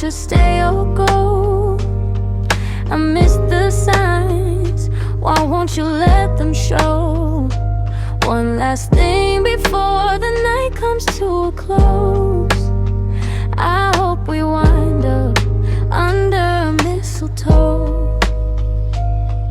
to stay or go. I miss the signs, why won't you let them show? One last thing before the night comes to a close. I hope we wind up under mistletoe.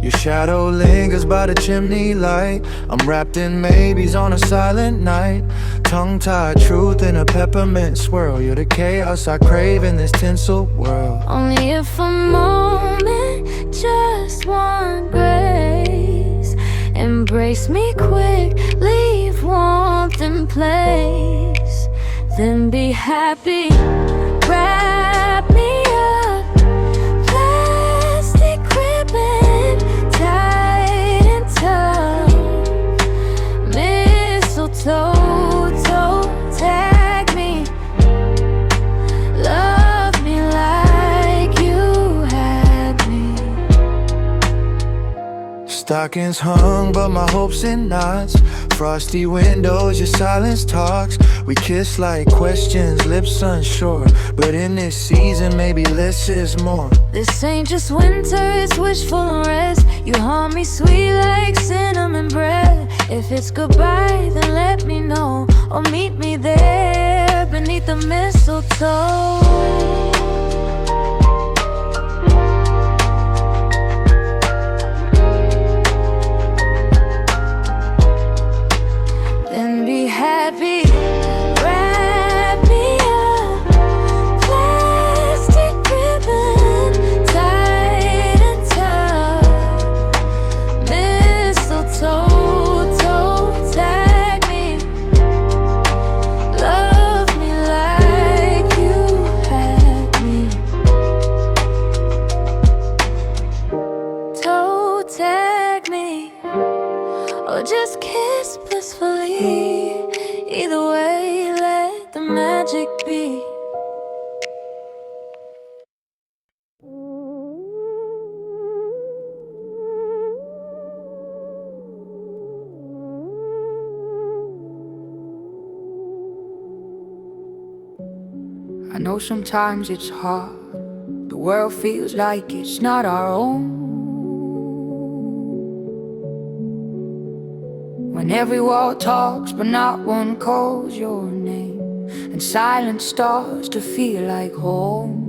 Your shadow lingers by the chimney light. I'm wrapped in maybes on a silent night. Tongue-tied truth in a peppermint swirl. You're the chaos I crave in this tinsel world. Only if a moment, just one grace. Embrace me quick, leave warmth in place. Then be happy, wrap me up. Plastic ribbon, tight and tough. Mistletoe, tag me. Love me like you had me. Stockings hung, but my hopes in knots. Frosty windows, your silence talks. We kiss like questions, lips unsure. But in this season, maybe less is more. This ain't just winter, it's wishful unrest. You haunt me sweet like cinnamon bread. If it's goodbye, then let me know. Or meet me there beneath the mistletoe. Then be happy, wrap me up. Plastic ribbon, tight and tough. Mistletoe, tag me. Love me like you had me. Toe tag me, or just kiss blissfully. Either way, let the magic be. I know sometimes it's hard. The world feels like it's not our own. When every wall talks but not one calls your name, and silence starts to feel like home.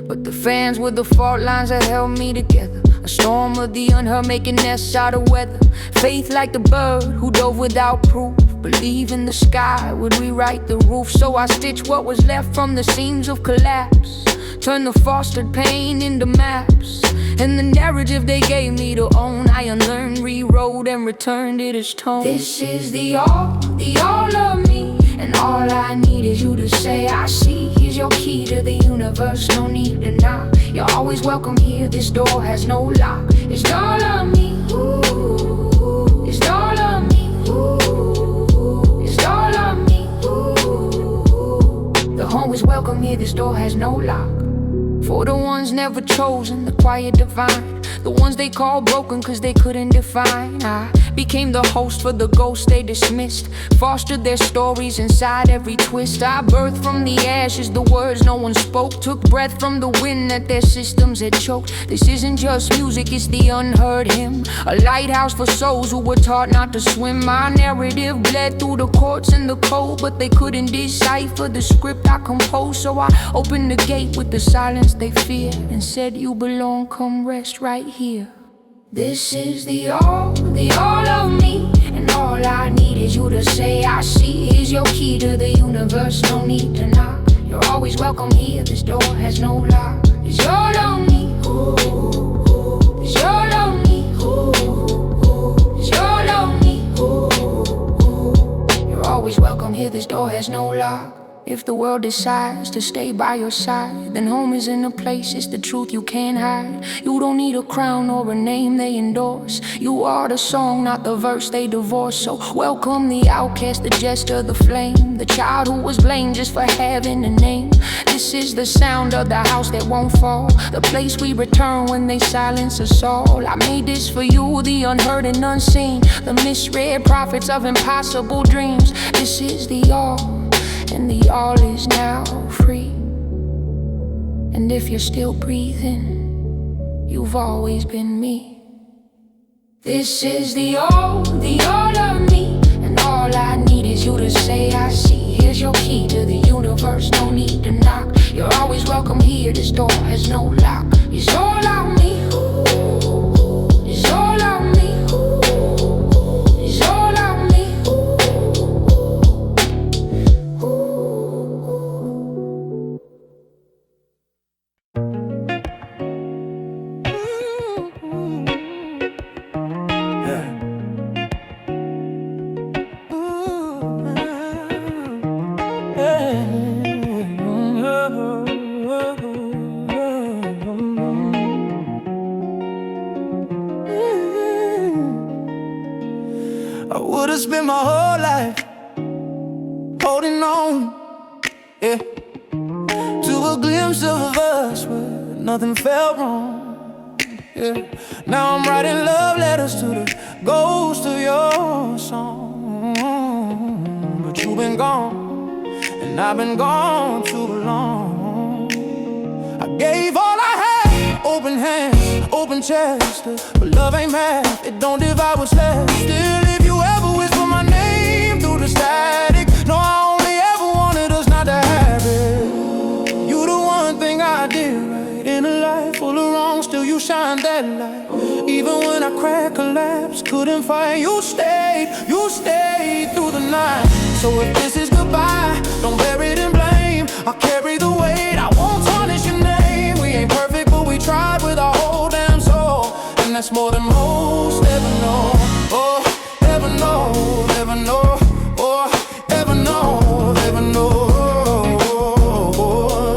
But the fans were the fault lines that held me together. A storm of the unheard making nests out of weather. Faith like the bird who dove without proof. Believe in the sky would rewrite the roof. So I stitched what was left from the seams of collapse. Turned the fostered pain into maps. And the narrative they gave me to own, I unlearned, rewrote, and returned it as tone. This is the all of me. And all I need is you to say I see. Here's your key to the universe, no need to knock. You're always welcome here, this door has no lock. It's all of me, ooh. It's all of me, ooh. It's all of me, ooh. The home is welcome here, this door has no lock. For the ones never chosen, the quiet divine. The ones they call broken cause they couldn't define. I became the host for the ghosts they dismissed. Fostered their stories inside every twist. I birthed from the ashes the words no one spoke. Took breath from the wind that their systems had choked. This isn't just music, it's the unheard hymn. A lighthouse for souls who were taught not to swim. My narrative bled through the courts and the code, but they couldn't decipher the script I composed. So I opened the gate with the silence they fear and said, you belong, come rest right here. This is the all of me. And all I need is you to say I see. Here's your key to the universe, no need to knock. You're always welcome here, this door has no lock. It's all on me, ooh. It's all on me, ooh. It's all on me, ooh. You're always welcome here, this door has no lock. If the world decides to stay by your side, then home is in a place, it's the truth you can't hide. You don't need a crown or a name they endorse. You are the song, not the verse they divorce. So welcome the outcast, the jester, the flame, the child who was blamed just for having a name. This is the sound of the house that won't fall, the place we return when they silence us all. I made this for you, the unheard and unseen, the misread prophets of impossible dreams. This is the all. and the all is now free. And if you're still breathing, you've always been me. This is the all of me, and all I need is you to say I see. Here's your key to the universe, no need to knock. You're always welcome here, this door has no lock. It's all on me, it's all on me, it's all on me. I would've spent my whole life holding on, yeah, to a glimpse of us where nothing felt wrong, yeah. Now I'm writing love letters to the ghost of your song. But you've been gone, and I've been gone too long. I gave all I had, open hands, open chest, but love ain't math, it don't divide what's left. Still, if you ever whisper my name through the static, no, I only ever wanted us not to have it. You the one thing I did right in a life full of wrong, still you shine that light. Even when I cracked, collapsed, couldn't fight, you stayed through the night. So if this is goodbye, don't bury it in blame. I'll carry the weight, I won't tarnish your name. We ain't perfect, but we tried with our whole damn soul, and that's more than most ever know. Oh, ever know, ever know. Oh, ever know, ever know.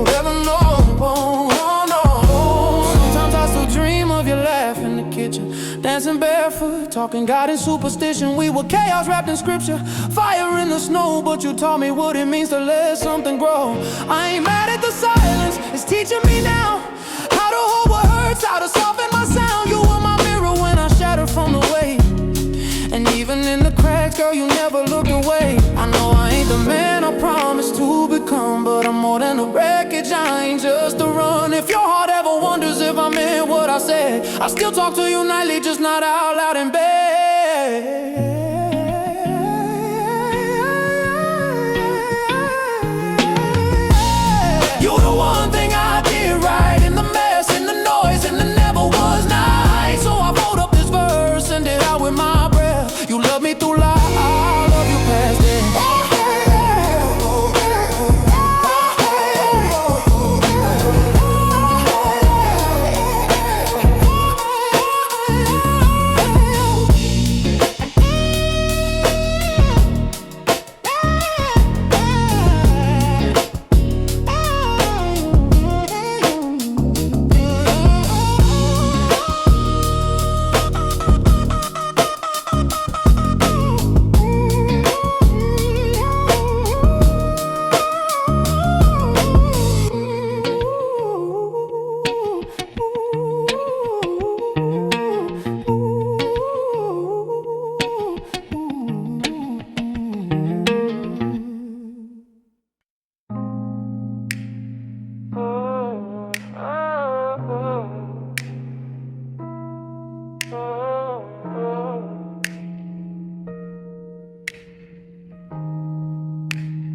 Ever know, oh no. Sometimes I still dream of your laugh in the kitchen, dancing barefoot, talking God and superstition. We were chaos wrapped in scripture, fire in the snow, but you taught me what it means to let something grow. I ain't mad at the silence, it's teaching me now how to hold what hurts, how to soften my sound. You were my mirror when I shattered from the weight, and even in the cracks, girl, you never looked away. I know I ain't the man I promised to become, but I'm more than a wreckage, I ain't just a run. If your heart ever wonders if I meant what I said, I still talk to you nightly, just not out loud in bed. You're the one thing I did right in the mess, in the noise, and the never was nice. So I wrote up this verse, send it out with my breath. You love me through life, I love you past it.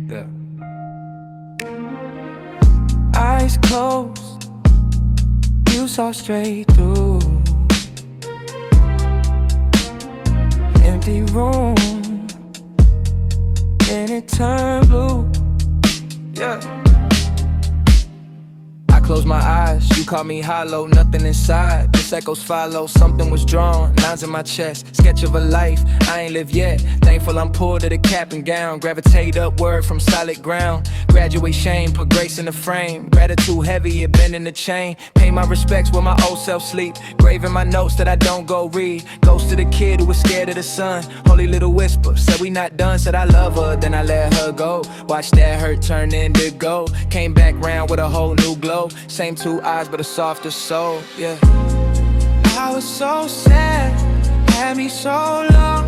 Yeah. Eyes closed, you saw straight through. Empty room, and it turned blue. Yeah. I closed my eyes, you caught me hollow, nothing inside. This echoes follow, something was drawn, lines in my chest. Sketch of a life, I ain't lived yet. Thankful I'm pulled to the cap and gown. Gravitate upward from solid ground. Graduate shame, put grace in the frame. Gratitude heavy, it bend in the chain. Pay my respects where my old self sleep. Graving my notes that I don't go read. Ghost of the kid who was scared of the sun. Holy little whisper, said we not done. Said I love her, then I let her go. Watched that hurt turn into gold. Came back round with a whole new glow. Same two eyes, but a softer soul, yeah. I was so sad, had me so long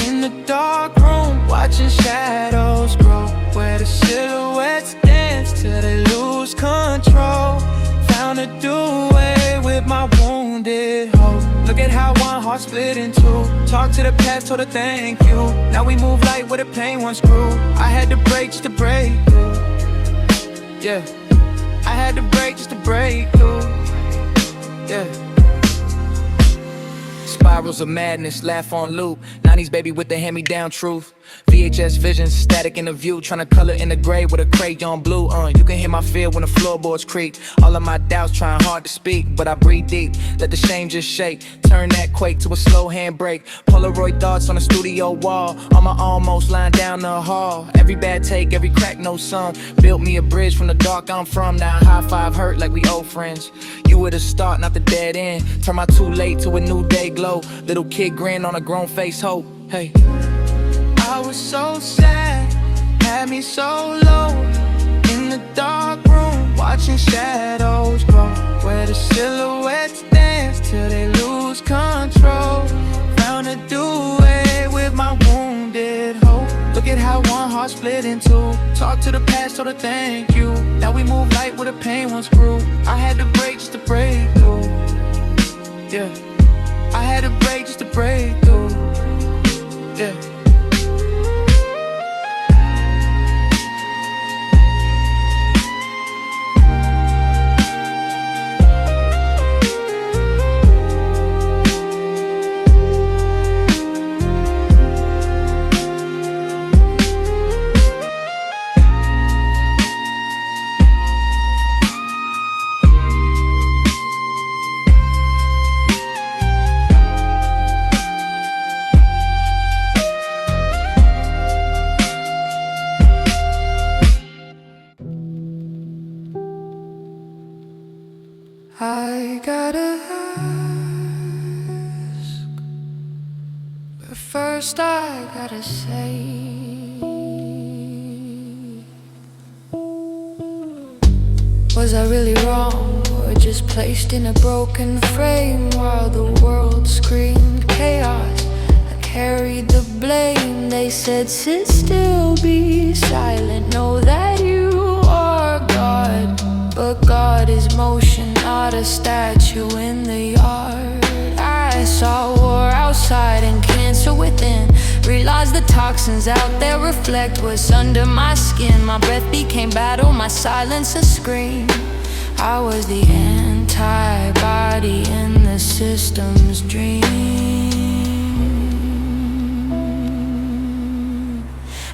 in the dark room, watching shadows grow. where the silhouettes dance till they lose control. Found a do-way with my wounded hope. Look at how one heart split in two. Talk to the past, told her thank you. Now we move light where the pain once grew. I had to break just to break through. Yeah, I had to break just to break through. Yeah. Spirals of madness, laugh on loop. 90s baby with the hand-me-down truth. VHS visions, static in the view. Tryna color in the gray with a crayon blue. You can hear my fear when the floorboards creak. All of my doubts trying hard to speak, but I breathe deep, let the shame just shake. Turn that quake to a slow handbrake. Polaroid thoughts on the studio wall. On my almost lying down the hall. Every bad take, every crack, no sum. Built me a bridge from the dark I'm from. Now high five hurt like we old friends. You were the start, not the dead end. Turn my too late to a new day glow. Little kid grin on a grown face hope. Hey, I was so sad, had me so low. In the dark room, watching shadows grow. Where the silhouettes dance till they lose control. Found a do-way with my wounded hope. Look at how one heart split in two. Talk to the past, told her thank you. Now we move light where the pain once grew. I had to break just to break through. Yeah, I had to break just to break through. Yeah. I gotta ask, but first I gotta say, was I really wrong, or just placed in a broken frame? While the world screamed chaos, I carried the blame. They said sit still, be silent, know that you are God. But God is motion, not a statue in the yard. I saw war outside and cancer within. Realized the toxins out there reflect what's under my skin. My breath became battle, my silence a scream. I was the antibody in the system's dream.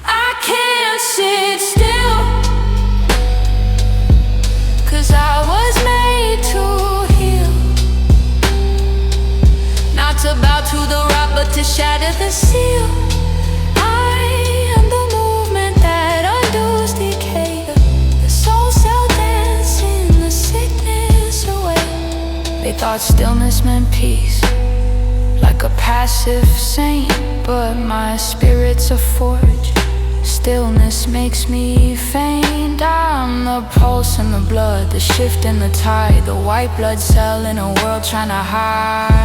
I can't sit still, 'cause I was made to heal. Not to bow to the rock, but to shatter the seal. I am the movement that undoes decay. The soul cell dancing the sickness away. They thought stillness meant peace, like a passive saint. But my spirit's a forge, stillness makes me faint. I'm the pulse in the blood, the shift in the tide, the white blood cell in a world trying to hide.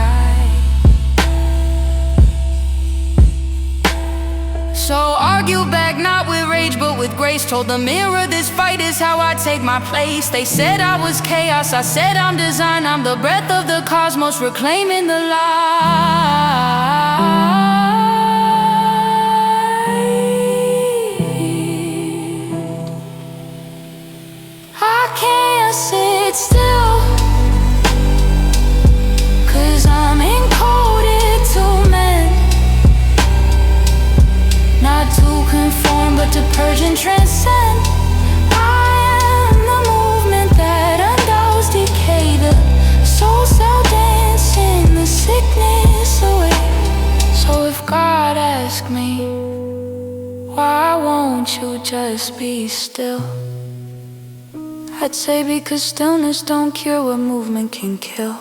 So argue back, not with rage but with grace. Told the mirror this fight is how I take my place. They said I was chaos, I said I'm design. I'm the breath of the cosmos, reclaiming the light. I can't sit still, 'cause I'm encoded to mend. Not to conform, but to purge and transcend. I am the movement that undoes decay. The soul cell dancing the sickness away. So if God asked me, why won't you just be still? I'd say because stillness don't cure what movement can kill.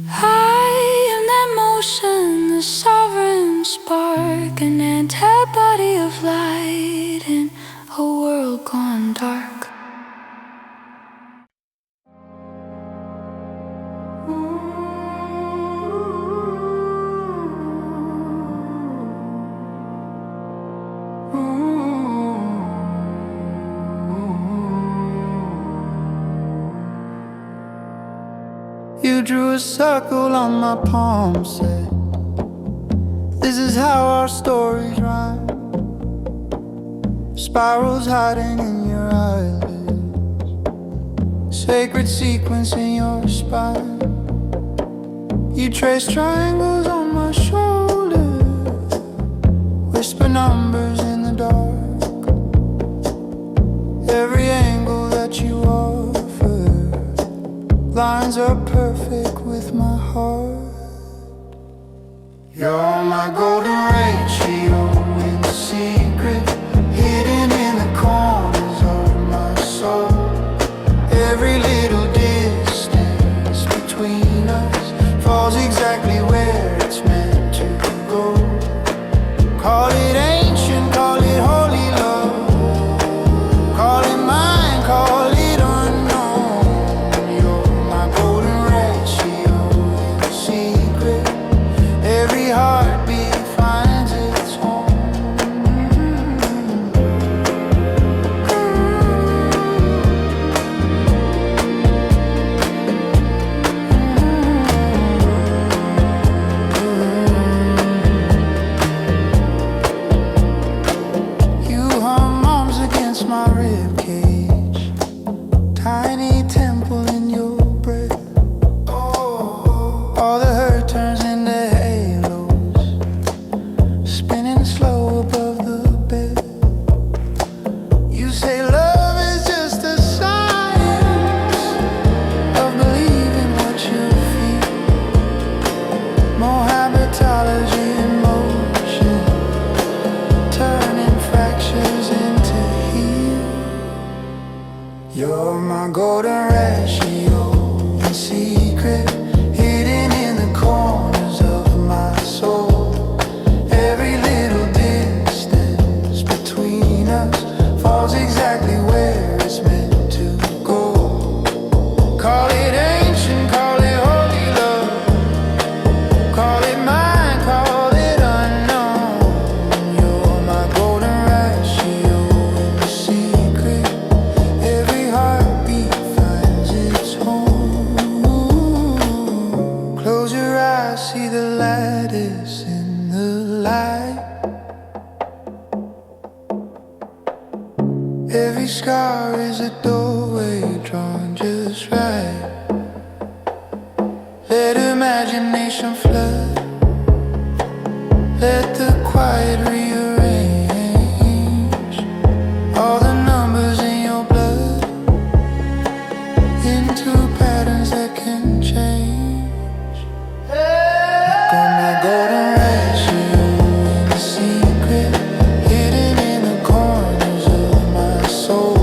I am that motion, the sovereign spark, an antibody of light in a world gone dark. You drew a circle on my palm, said, this is how our stories rhyme. Spirals hiding in your eyelids, sacred sequence in your spine. You trace triangles on my shoulder, whisper numbers in the dark. Every angle that you offer lines up perfect with my heart. You're my golden ratio in secret, hidden in the corners of my soul. Every little distance between us falls exactly where it's meant to go. Call it ancient, call it holy love, call it mine, call it unknown. You're my golden ratio in secret, every heartbeat finds its home. You hum arms against my ribcage, tiny temple in your breath. All the hurt turns into halos, spinning slow above the bed. You say love is just a science of believing what you feel. More habitology in motion, turning fractures into heal. You're my golden ratio in secret, hidden in the corners of my soul. Every little distance between us falls exactly where it's meant to go. Call it ancient, call it holy love, call it mine, call it unknown. You're my golden ratio in secret, every heartbeat finds its home. Close your eyes, see the lattice in the light. Every scar is a doorway drawn just right. Let imagination flood, let the quiet rearrange all the numbers in your blood into patterns that can change. Got my golden ratio in secret, hidden in the corners of my soul.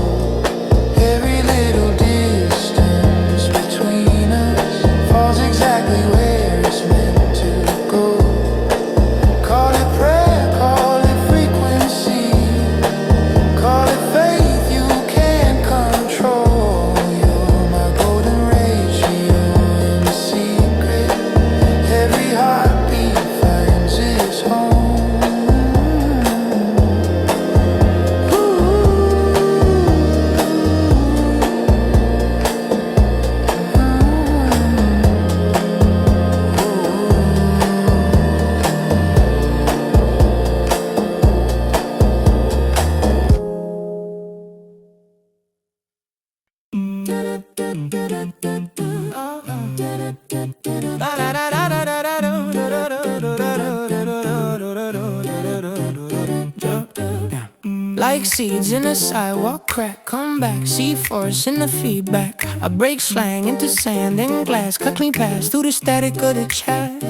Every little distance between us falls exactly where it's meant to go. Call it prayer, call it frequency, call it faith you can't control. You're my golden ratio in secret, every heartbeat finds its home. Like seeds in a sidewalk crack, come back, see force in the feedback. I break slang into sand and glass, cut clean paths through the static of the chat.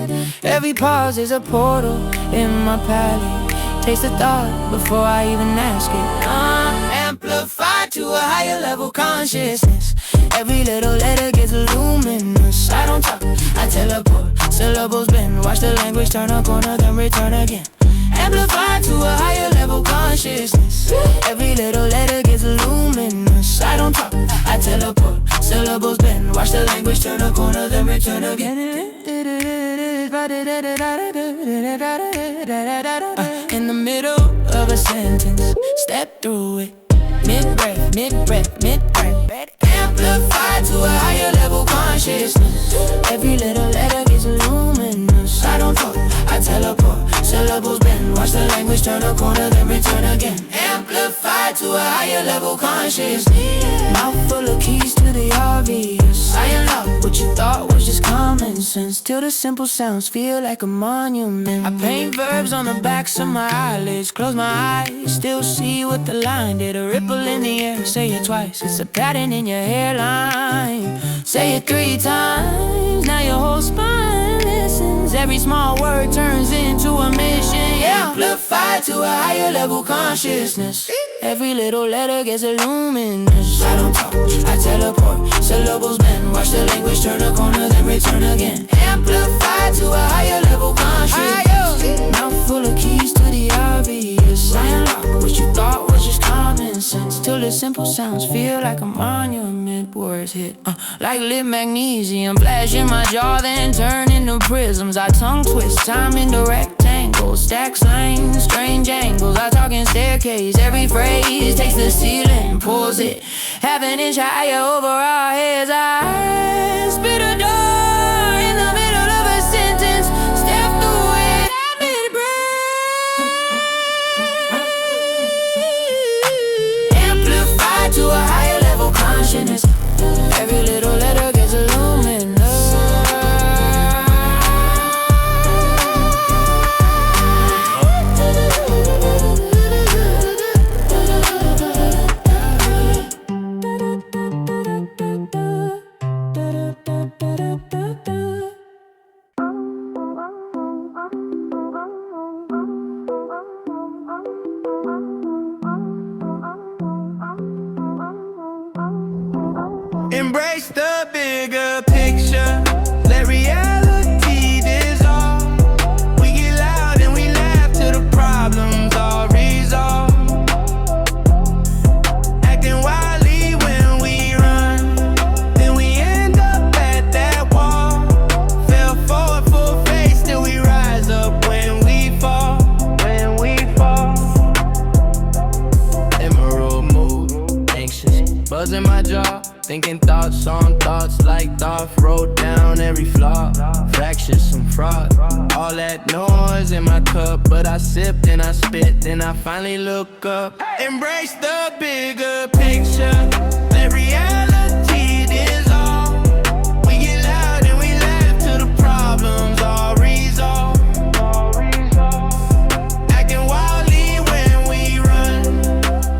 Every pause is a portal in my palate. Taste the thought before I even ask it. Amplified to a higher level consciousness. Every little letter gets luminous. I don't talk, I teleport. Syllables bend, watch the language turn a corner, then return again. Amplified to a higher level consciousness. Every little letter gets luminous. I don't talk, I teleport. Syllables bend, watch the language turn a corner, then return again. In the middle of a sentence, step through it. Mid-breath, mid-breath, mid-breath. Amplified to a higher level consciousness. language, turn a corner, then return again. Amplified to a higher level conscious. Mouth full of keys to the obvious. I unlock what you thought was just common sense, till the simple sounds feel like a monument. I paint verbs on the backs of my eyelids, close my eyes, still see what the line did. A ripple in the air, say it twice, it's a pattern in your hairline. Say it 3 times, now your whole spine listens. Every small word turns into a mission. Yeah, amplified to a higher level consciousness. Every little letter gets a luminous. I don't talk, I teleport, syllables bend. Watch the language turn a corner, then return again. Amplified to a higher level consciousness. Mouth full of keys to the obvious. I unlock what you thought was just common sense, till the simple sounds feel like a monument. Words hit like lit magnesium, flash in my jaw, then turn into prisms. I tongue twist time into rectangles, stack slang, strange angles. I talk in staircase, every phrase takes the ceiling, pulls it half an inch higher over our heads. I spit a door in the middle of a sentence, step through it, amplified to a higher level consciousness. Every little letter gets illuminous. Embrace the bigger picture, let reality dissolve. We get loud and we laugh till the problems are resolved. Acting wildly when we run, then we end up at that wall. Fell forward full face till we rise up when we fall. When we fall. Emerald mood, anxious, buzz in my jaw. Thinking thoughts on thoughts like Thoth wrote down every flaw. Fractures, some fraud. All that noise in my cup, but I sipped and I spit, then I finally look up. Embrace the bigger picture, let reality dissolve. We get loud and we laugh till the problems are resolved. Acting wildly when we run,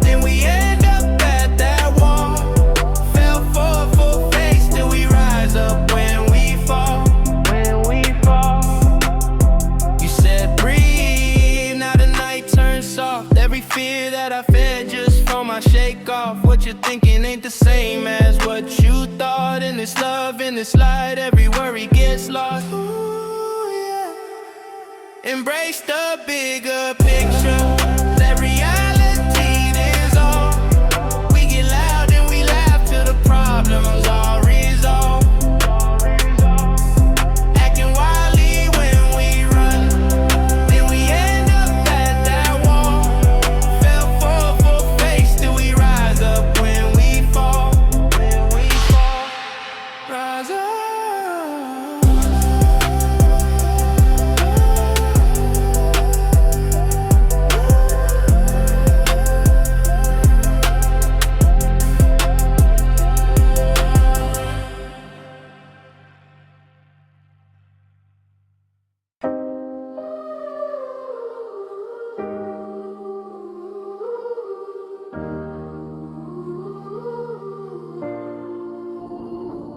then we end up at that wall. Up when we fall, when we fall. You said breathe, now the night turns soft. Every fear that I fed just from my shake off. What you're thinking ain't the same as what you thought. In this love, in this light, every worry gets lost. Ooh, yeah. Embrace the bigger picture, let reality dissolve. We get loud and we laugh till the problems are resolved.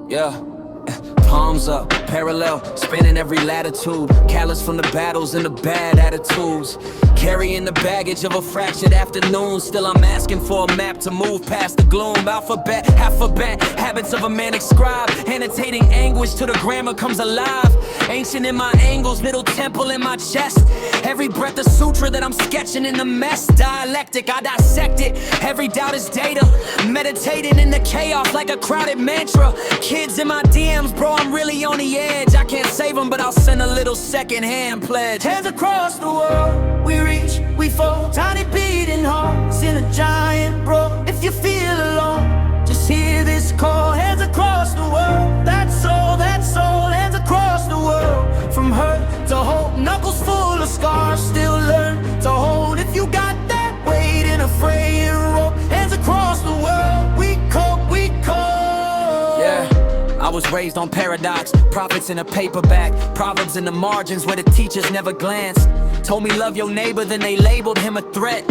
Yeah, palms up, parallel, spanning every latitude. Callous from the battles and the bad attitudes. Carrying the baggage of a fractured afternoon. Still I'm asking for a map to move past the gloom. Alphabet, alphabet, habits of a manic scribe. Annotating anguish till the grammar comes alive. Ancient in my angles, middle temple in my chest. Every breath a sutra that I'm sketching in the mess. Dialectic, I dissect it. Every doubt is data. Meditating in the chaos like a crowded mantra. Kids in my DMs, bro, I'm really on the edge. I can't save them, but I'll send a little secondhand pledge. Hands across the world, we reach, we fall. Tiny beating hearts in a giant bro. If you feel alone, just hear this call. Hands across the world, that's all, that's all. Hands across the world, from hurt to hope. Knuckles full of scars, still learn to hold it. was raised on paradox, prophets in a paperback, proverbs in the margins where the teachers never glanced. Told me love your neighbor, then they labeled him a threat.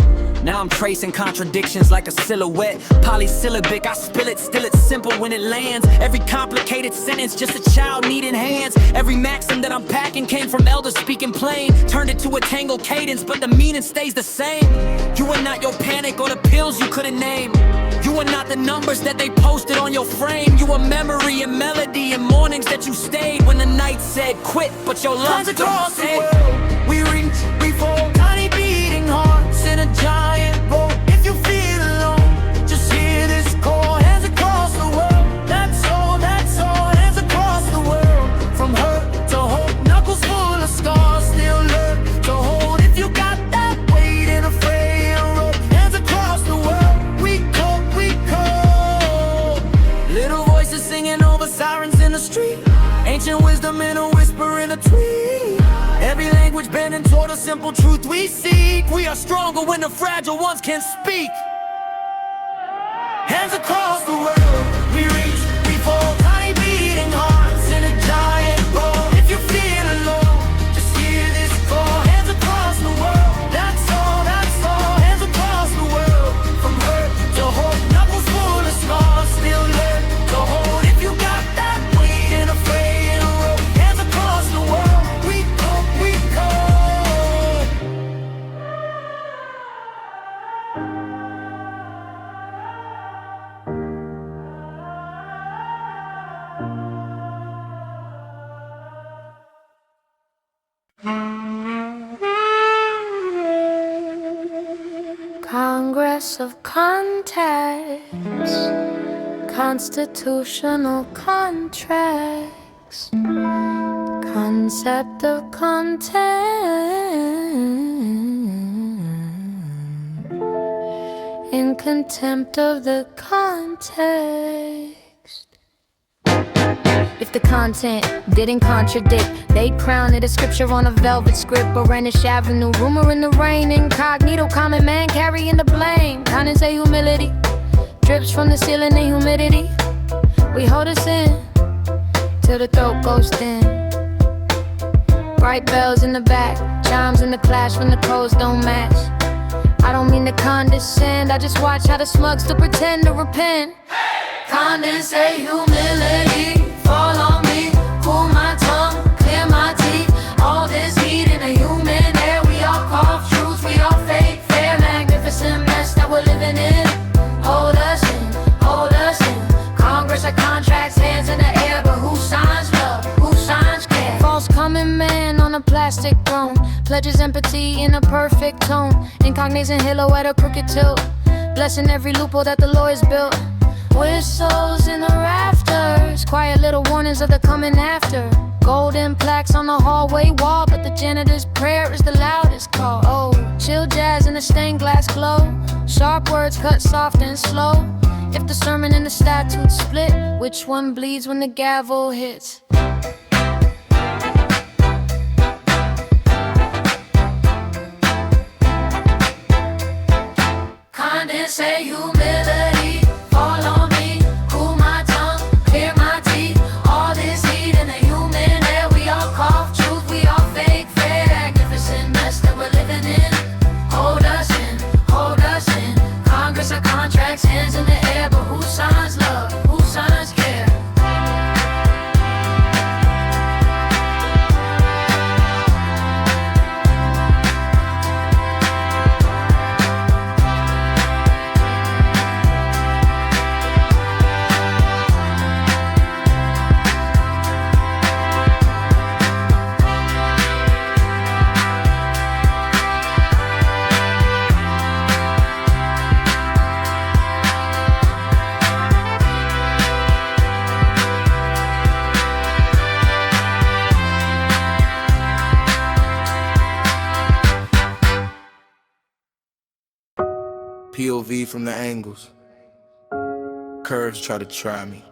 Now I'm tracing contradictions like a silhouette. Polysyllabic, I spill it, still it's simple when it lands. Every complicated sentence, just a child needing hands. Every maxim that I'm packing came from elders speaking plain. Turned it to a tangled cadence, but the meaning stays the same. You are not your panic or the pills you couldn't name. You are not the numbers that they posted on your frame. You are memory and melody and mornings that you stayed when the night said quit, but your lungs across the don't say. world, we reach, we fall, tiny beating hearts in a giant boat. If you feel alone, just hear this call. Hands across the world, that's all, hands across the world. From hurt to hope, knuckles full of scars, still learn to hold. If you got that weight in a frail rope, hands across the world, we cope. Little voices singing over sirens in the street, ancient wisdom in a whisper in a tweet. Every language bending toward a simple truth we seek. We are stronger when the fragile ones can speak. Hands across the world, we reach, we fall, tiny beating hearts in a giant boat. If you feel alone, just hear this call. Hands across the world, that's all, hands across the world. From hurt to hope, knuckles full of scars, still learn to hold. If you got that weight in a frail rope, hands across the world, we cope, we cope. Congress of contacts, constitutional contracts, concept of content, in contempt of the context. If the content didn't contradict, they'd crown it a scripture on a velvet script. Oranish Avenue, rumor in the rain, incognito, common man carrying the blame. Condensate humility, drips from the ceiling in humidity. We hold us in till the throat goes thin. Bright bells in the back, chimes in the clash when the codes don't match. I don't mean to condescend, I just watch how the smug still pretend to repent. Condensate humility, fall on me, cool my tongue, clear my teeth. All this heat in a human air, we all cough truth, we all fake fair, magnificent mess that we're living in. Hold us in, Congress of contracts, hands in the air, but who signs love, who signs care? False coming man on a plastic throne, pledges empathy in a perfect tone. Incognizant halo at a crooked tilt, blessing every loophole that the lawyers built. Whistles in the rafters, quiet little warnings of the coming after. Golden plaques on the hallway wall, but the janitor's prayer is the loudest call. Oh, chill jazz in a stained glass glow, sharp words cut soft and slow. If the sermon and the statute split, which one bleeds when the gavel hits? Condensate humility, fall on me, cool my tongue, clear my teeth. All this heat in the human air, we all cough truth, we all fake fair. Magnificent mess that we're living in. Hold us in, Congress of contracts, hands in the air, but who signs love, who signs care? POV from the angles. Curves try to try me.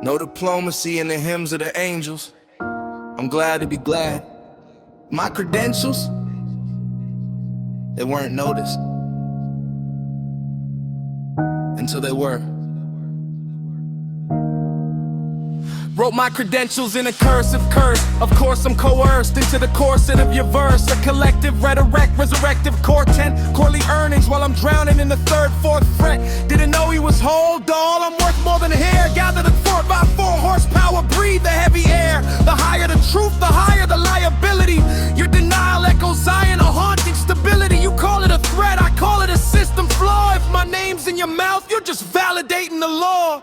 No diplomacy in the hymns of the angels. I'm glad to be glad. My credentials, they weren't noticed until they were. Wrote my credentials in a cursive curse. Of course I'm coerced into the corset of your verse. A collective rhetoric, resurrective content. Corley earnings while I'm drowning in the third, fourth fret. Didn't know he was whole, doll. I'm worth more than hair. Gather the 4x4 horsepower, breathe the heavy air. The higher the truth, the higher the liability. Your denial echoes Zion, a haunting stability. You call it a threat, I call it a system flaw. If my name's in your mouth, you're just validating the law.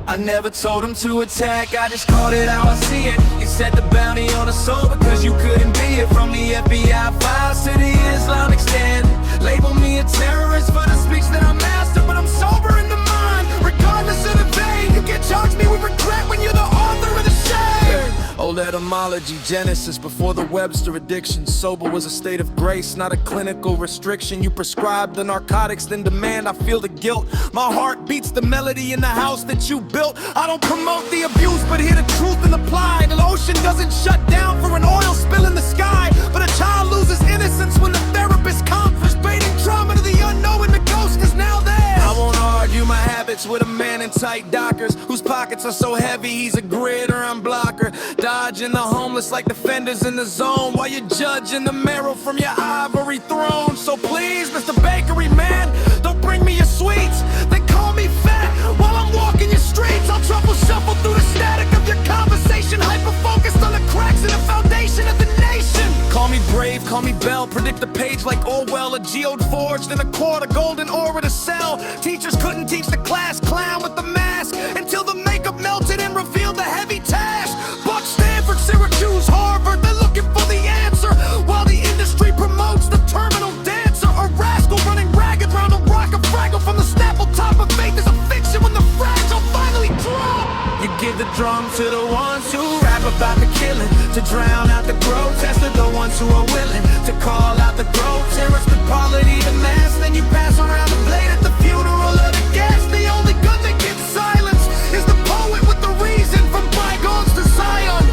I never told him to attack, I just called it how I see it. You set the bounty on a soul because you couldn't be it. From the FBI files to the Islamic Standard. Label me a terrorist for the speech that I master, but I'm sober in the mind, regardless of the vein. You can charge me with regret when you're the author of the shame. Old etymology, Genesis, before the Webster addiction. Sober was a state of grace, not a clinical restriction. You prescribe the narcotics, then demand I feel the guilt. My heart beats the melody in the house that you built. I don't promote the abuse, but hear the truth and apply. The ocean doesn't shut down for an oil spill in the sky, but a child loses innocence when the therapist comforts, baiting trauma to the unknown. The ghost is now there. I won't argue my habits with a man in tight dockers whose pockets are so heavy he's a grid or unblocker. Dodging the homeless like defenders in the zone while you're judging the marrow from your ivory throne. So please, Mr. Bakery Man, don't bring me your sweets. They call me fat while I'm walking your streets. I'll truffle shuffle through the static of your conversation, hyper-focused on the cracks in the foundation of the nation. Call me brave, call me Bell, predict the page like Orwell. A geode forged in a core, a golden ore to sell. Teachers couldn't teach the class clown with the mask until the makeup melted and revealed the heavy task. Buck, Stanford, Syracuse, Harvard, they're looking for the answer, while the industry promotes the terminal dancer. A rascal running ragged round a rock of fraggle from the Snapple top of faith is a fiction when the fragile finally drop. You give the drum to the ones who rap about the killing, to drown out the grotesque, to the ones who are willing to call out the grotesque, the polity, the mass. Then you pass around the blade at the funeral of the guest. The only gun that gets silenced is the poet with the reason, from bygones to Zion.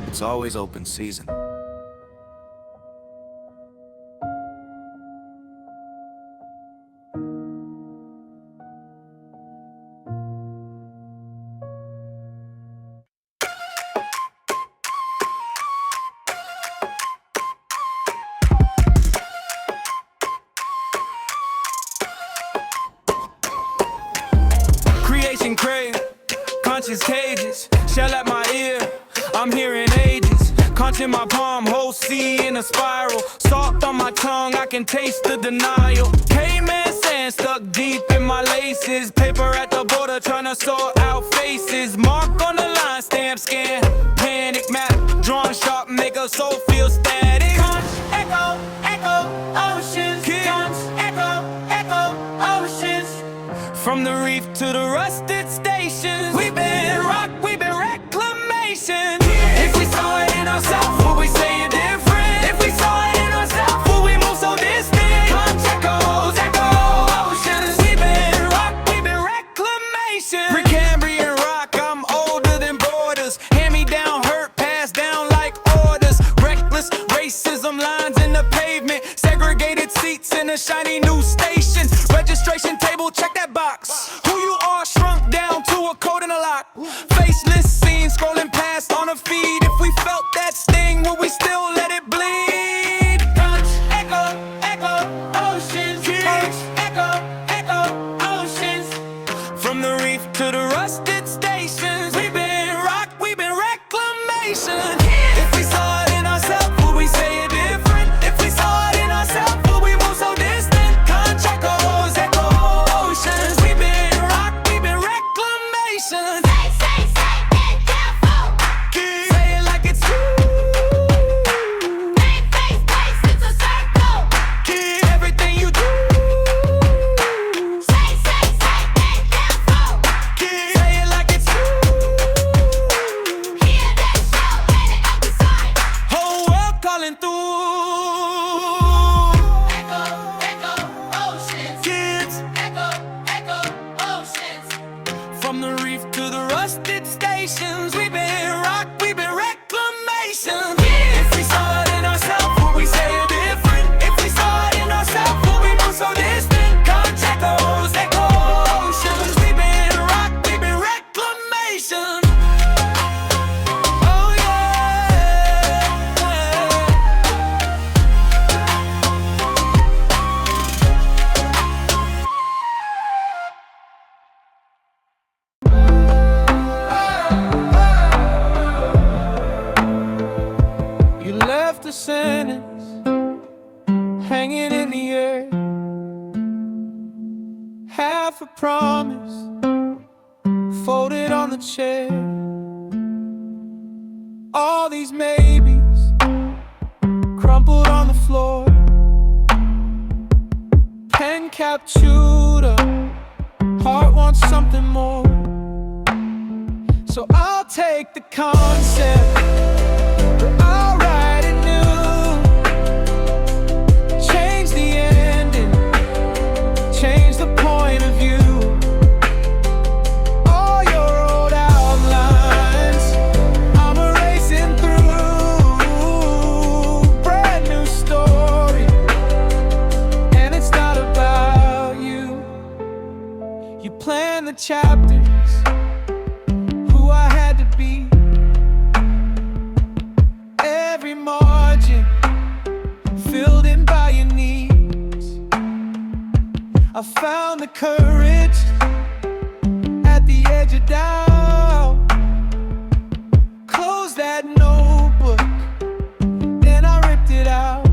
It's always open season. Creation crave, conscious cages, shell at my ear, I'm hearing ages. Conch in my palm, whole sea in a spiral. Salt on my tongue, I can taste the denial. Caveman sand stuck deep in my laces. Paper at the border, trying to sort out faces. Mark on the line, stamp scan, panic map, drawn sharp, make a soul feel static. Conch, echo, echo, oceans. Conch, echo, echo, oceans. From the reef to the rusted stations, we've been rock, we've been reclamation. If we saw it in ourselves, would we say it different? If we saw it in ourselves, would we move so distant? Conch echoes, echo oceans. We've been rock, we've been reclamation. Precambrian rock, I'm older than borders. Hand me down, hurt, passed down like orders. Reckless racism lines in the pavement. Segregated seats in a shiny new station. Registration table, check that box. Who you are shrunk down to a code and a lock. Faceless scenes scrolling past on a feed. If we felt that sting, would we still let it bleed? Conch, echo, echo, oceans. Conch, echo, echo, oceans. From the reef to the rusted stations, we've been rock, we've been reclamation. If we saw it in ourselves, would we say it different? If we saw it in ourselves, would we move so distant? Conch echoes, echo oceans. We've been rock, we've been reclamation. Say it careful. Say it like it's true. Face, it's a circle. Everything you do. Say it careful. Say it like it's true. Hear that shout, let it out the side. Whole world calling through. Echo, echo, oceans. Kids. Echo, echo, oceans. From the reef to the rusted stations, we've been rock, we've been reclamation. If we saw it in ourselves, would we say it different? If we saw it in ourselves, would we move so distant? Conch echoes, echo oceans. We've been rock, we've been reclamation. sentence hanging in the air. Half a promise folded on the chair. All these maybes crumpled on the floor. Pen cap chewed up, heart wants something more. So I'll take the concept, but I'll write it new. Change the ending, change the point of view. All your old outlines I'm erasing through. Brand new story, and it's not about you. You plan the chapters, who I had to be. Every margin filled in by your needs. I found the courage at the edge of doubt. Close that notebook, then I ripped it out.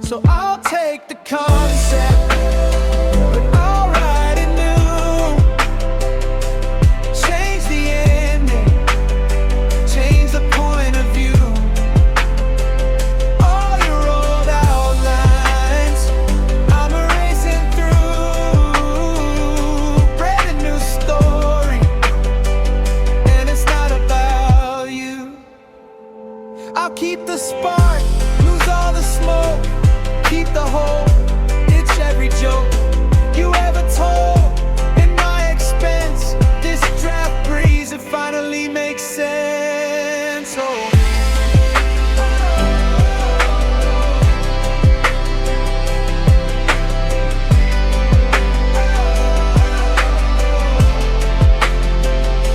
So I'll take the concept, but I'll write it new. Change the ending, change the point of view. All your old outlines I'm erasing through. Brand new story, and it's not about you. I'll keep the spark, lose all the smoke. Keep the hope, ditch every joke you ever told. In my expense, this draft breeze, it finally makes sense. Oh.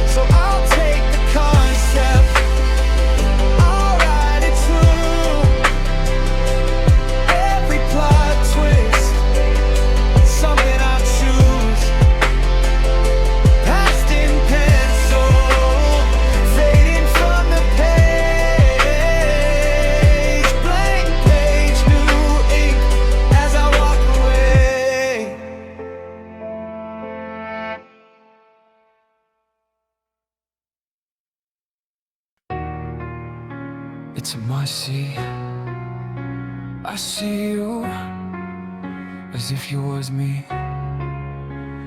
So I'll take the concept, I'll write it true. Every plot twist, something I choose. Past in pencil, fading from the page. Blank page, new ink as I walk away. It's a must-see. I see you as if you was me.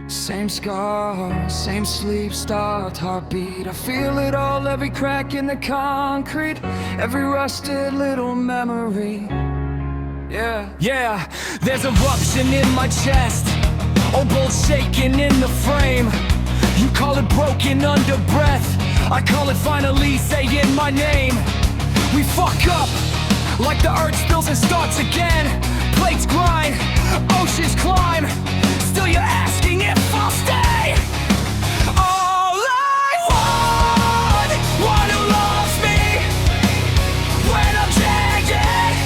Same scars, same sleep-starved heartbeat. I feel it all, every crack in the concrete, every rusted little memory. Yeah, there's eruption in my chest, old bolt shaking in the frame. You call it broken under breath, I call it finally saying my name. We fuck up, like the earth spills and starts again. Plates grind, oceans climb, still you're asking if I'll stay. All I want, one who loves me. When I'm jagged,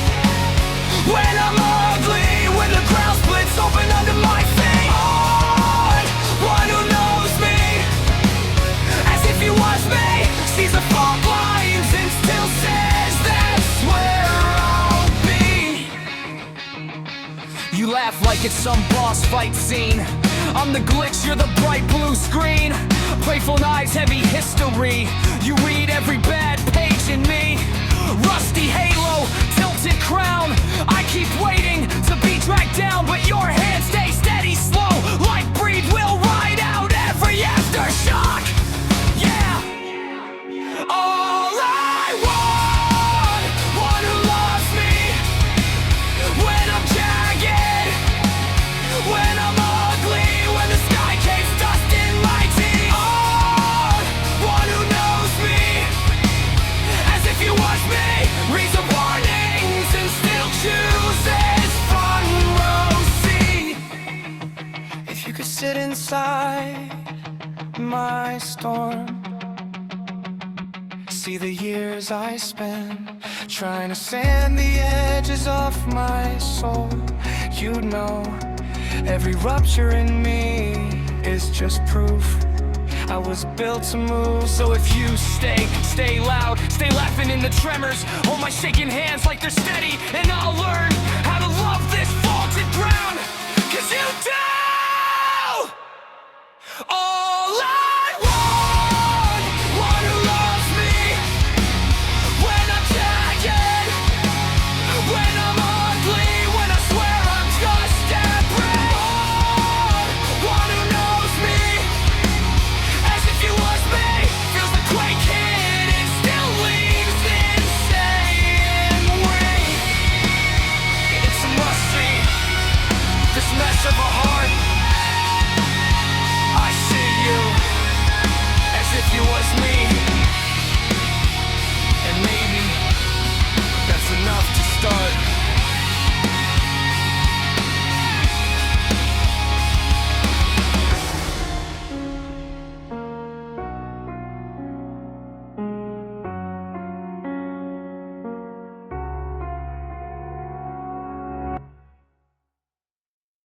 when I'm ugly, when the ground splits open under my feet. On, one who knows me, as if he was me. Sees the fault lines and still says that's where I'll be. You laugh like it's some boss fight scene. I'm the glitch, you're the bright blue screen. Playful knives, heavy history. You read every bad page in me. Rusty halo, tilted crown. I keep waiting to be dragged down, but your hand stays steady, slow. Like breed will ride out every aftershock. Yeah. All I want, one who loves me. When I'm jagged, when I'm ugly, when the sky caves dust in my teeth. On, one who knows me, as if you was me. Reads the warnings and still chooses front row seat. If you could sit inside my storm, see the years I spent trying to sand the edges off my soul. You'd know every rupture in me is just proof I was built to move. So if you stay loud, stay laughing in the tremors. Hold my shaking hands like they're steady, and I'll learn how to love this vaulted ground. 'Cause you died.